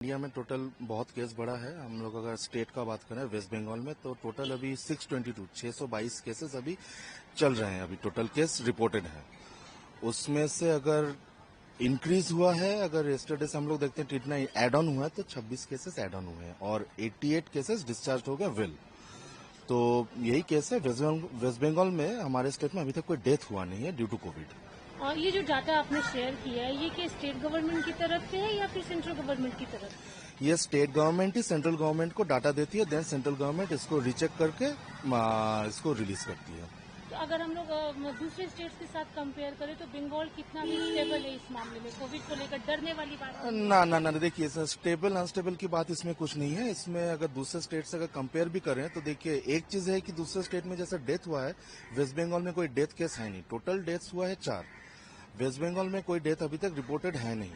India में total बहुत case बढ़ा है। हम लोग अगर स्टेट का बात करें वेस्ट बंगाल में तो टोटल अभी 622 केसेस अभी चल रहे हैं। अभी टोटल केस रिपोर्टेड है। उसमें से अगर इंक्रीज हुआ है, अगर यस्टरडे से हम लोग देखते हैं कितना एड ऑन हुआ है तो 26 केसेस एड ऑन हुए हैं और 88 केसेस डिस्चार्ज हो गए वेल। तो यही केस है। वेस्ट बंगाल में हमारे स्टेट में अभी तक कोई डेथ हुआ नहीं है ड्यू टू कोविड। और ये जो डाटा आपने शेयर किया है ये कि स्टेट गवर्नमेंट की तरफ से है या फिर सेंट्रल गवर्नमेंट की तरफ से? ये स्टेट गवर्नमेंट ही सेंट्रल गवर्नमेंट को डाटा देती है, देन सेंट्रल गवर्नमेंट इसको रिचेक करके इसको रिलीज करती है। तो अगर हम लोग दूसरे स्टेट्स के साथ कंपेयर करें तो बंगाल कितना भी स्टेबल है इस मामले में? कोविड को लेकर डरने वाली बात ना ना ना देखिए सर, स्टेबल अनस्टेबल की बात इसमें कुछ नहीं है। इसमें अगर दूसरे स्टेट से अगर कंपेयर भी करें तो देखिए एक चीज है कि दूसरे स्टेट में जैसे डेथ हुआ है, वेस्ट बंगाल में कोई डेथ केस है नहीं। टोटल डेथ्स हुआ है 4। वेस्ट बंगाल में कोई डेथ अभी तक रिपोर्टेड है नहीं।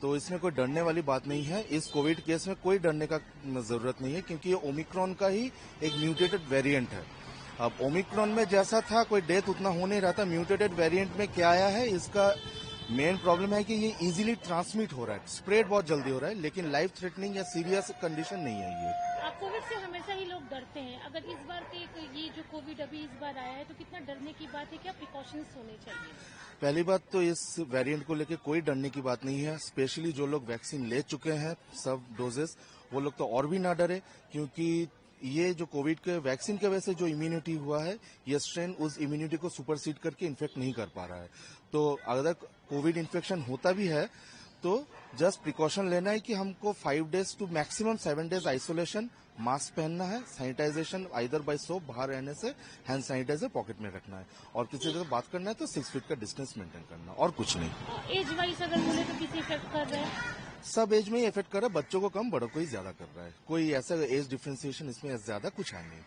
तो इसमें कोई डरने वाली बात नहीं है। इस कोविड केस में कोई डरने का जरूरत नहीं है क्योंकि ये ओमिक्रॉन का ही एक म्यूटेटेड वेरिएंट है। अब ओमिक्रॉन में जैसा था कोई डेथ उतना हो नहीं रहा था। म्यूटेटेड वेरिएंट में क्या आया है, इसका मेन प्रॉब्लम है कि ये इजीली ट्रांसमिट हो रहा है, स्प्रेड बहुत जल्दी हो रहा है, लेकिन लाइफ थ्रेटनिंग या सीरियस कंडीशन नहीं है ये। कोविड से हमेशा ही लोग डरते हैं। अगर इस बार के ये जो कोविड अभी इस बार आया है तो कितना डरने की बात है? क्या प्रिकॉशंस होने चाहिए? पहली बात तो इस वेरिएंट को लेकर कोई डरने की बात नहीं है। स्पेशली जो लोग वैक्सीन ले चुके हैं सब डोजेस, वो लोग तो और भी ना डरे क्योंकि ये जो कोविड के वैक्सीन की वजह से जो इम्यूनिटी हुआ है, ये स्ट्रेन उस इम्यूनिटी को सुपरसीड करके इन्फेक्ट नहीं कर पा रहा है। तो अगर कोविड इन्फेक्शन होता भी है तो जस्ट प्रिकॉशन लेना है कि हमको 5 days to maximum 7 days isolation, mask पहनना है, सैनिटाइजेशन आइदर बाय सोप, बाहर रहने से हैंड सैनिटाइजर पॉकेट में रखना है और किसी से बात करना है तो 6 फीट का डिस्टेंस मेंटेन करना और कुछ नहीं। एज वाइज अगर बोले तो किसी इफेक्ट कर रहा है? सब एज में ही इफेक्ट कर रहा है। बच्चों को कम, बड़ों को ही ज्यादा कर रहा है। कोई ऐसा एज डिफ्रेंसिएशन इसमें ज्यादा कुछ है नहीं।